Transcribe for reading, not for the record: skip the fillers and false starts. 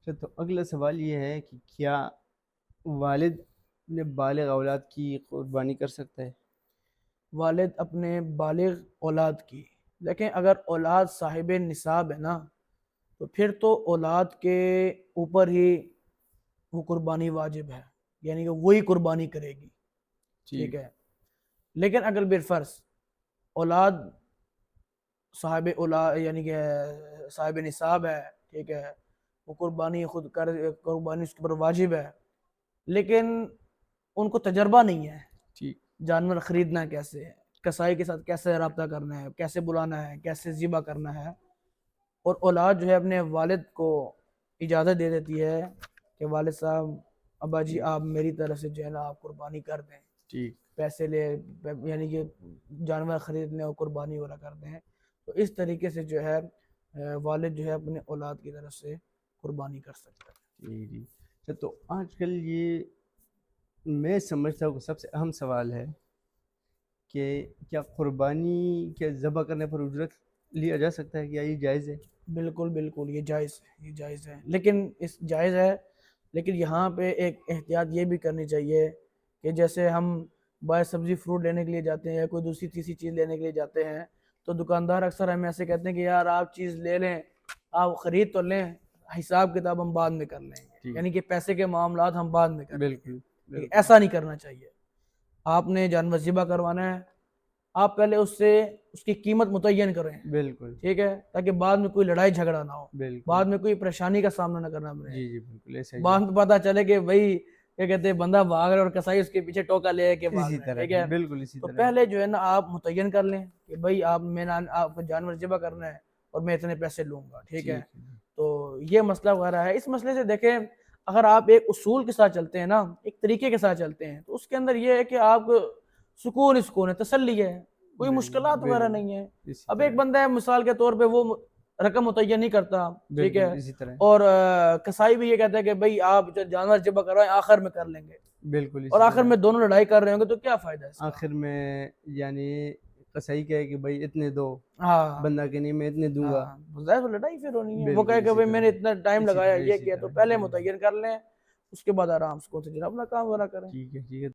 اچھا، تو اگلا سوال یہ ہے کہ کیا والد اپنے بالغ اولاد کی قربانی کر سکتا ہے؟ والد اپنے بالغ اولاد کی، لیکن اگر اولاد صاحب نصاب ہے نا تو پھر تو اولاد کے اوپر ہی وہ قربانی واجب ہے، یعنی کہ وہی قربانی کرے گی، ٹھیک ٹھیک. ہے۔ لیکن اگر بالفرض اولاد صاحب اولاد یعنی کہ صاحب نصاب ہے، ٹھیک ہے، وہ قربانی خود کر، قربانی اس کے اوپر واجب ہے، لیکن ان کو تجربہ نہیں ہے ٹھیک. جانور خریدنا کیسے ہے، کسائی کے ساتھ کیسے رابطہ کرنا ہے، کیسے بلانا ہے، کیسے ذبح کرنا ہے، اور اولاد جو ہے اپنے والد کو اجازت دے دیتی ہے کہ والد صاحب، ابا جی آپ میری طرف سے جو ہے نا آپ قربانی کر دیں، ٹھیک. پیسے لے، یعنی کہ جانور خرید لیں اور قربانی والا کر دیں، تو اس طریقے سے جو ہے والد جو ہے اپنے اولاد کی طرف سے قربانی کر سکتا ہے۔ جی جی. اچھا، تو آج کل یہ میں سمجھتا ہوں کہ سب سے اہم سوال ہے کہ کیا قربانی کے ذبح کرنے پر اجرت لیا جا سکتا ہے؟ کیا یہ جائز ہے؟ بالکل بالکل، یہ جائز ہے، یہ جائز ہے، لیکن اس جائز ہے، لیکن یہاں پہ ایک احتیاط یہ بھی کرنی چاہیے کہ جیسے ہم باہر سبزی فروٹ لینے کے لیے جاتے ہیں یا کوئی دوسری تیسری چیز لینے کے لیے جاتے ہیں تو دکاندار اکثر ہمیں ایسے کہتے ہیں کہ یار آپ چیز لے لیں، آپ خرید تو لیں، حساب کتاب ہم بعد میں کر لیں گے، ٹھیک. یعنی کہ پیسے کے معاملات ہم بعد میں کر لیں گے، بالکل لیکن بالکل. ایسا نہیں کرنا چاہیے۔ آپ نے جانور ذبح کروانا ہے، آپ پہلے اس سے اس کی قیمت متعین کریں، بالکل ٹھیک ہے، تاکہ بعد میں کوئی لڑائی جھگڑا نہ ہو، بالکل. بعد میں کوئی پریشانی کا سامنا نہ کرنا پڑے، جی جی بالکل ایسا ہی بعد ہے. میں پتہ چلے کہ بھائی کیا کہتے ہیں بندہ بھاگ رہا ہے اور کسائی اس کے پیچھے ٹوکا لے کے بھاگ اسی رہا ہے، طرح ٹھیک ہے، ہے۔ بالکل اسی تو طرح ہے. پہلے جو ہے نا آپ متعین کر لیں کہ بھائی آپ کو جانور ذبح کرنا ہے اور میں اتنے پیسے لوں گا، ٹھیک ہے۔ ٹھیک ہے. تو یہ مسئلہ وغیرہ ہے، اس مسئلے سے دیکھیں اگر آپ ایک اصول کے ساتھ چلتے ہیں نا، ایک طریقے کے ساتھ چلتے ہیں تو اس کے اندر یہ ہے کہ آپ سکون ہے، تسلی ہے، کوئی مشکلات وغیرہ بالکل نہیں ہے۔ اسی اب طرح ایک ہے. بندہ ہے مثال کے طور پہ وہ رقم متعین نہیں کرتا، ٹھیک بالکل ہے، اسی طرح ہے. اور کسائی بھی یہ کہتا ہے کہ بھئی آپ جو جانور ذبح کروائیں آخر میں کر لیں گے، بالکل اور اسی آخر طرح ہے. میں دونوں لڑائی کر رہے ہوں گے تو کیا فائدہ ہے اس کا؟ آخر میں یعنی قصائی کہے کہ بھائی اتنے دو، ہاں بندہ کہ نہیں میں اتنے دوں گا. ہاں، ظاہر ہے لڑائی پھر ہونی ہے، وہ کہے بالکل کہ اسی بھئی طرح میں نے ہے. اتنا ٹائم اسی لگایا طرح یہ اسی کیا، تو طرح پہلے بالکل. متعین کر لیں، اس کے بعد آرام سے ٹھیک ہے اپنا کام وغیرہ کریں۔ ٹھیک ہے ٹھیک ہے.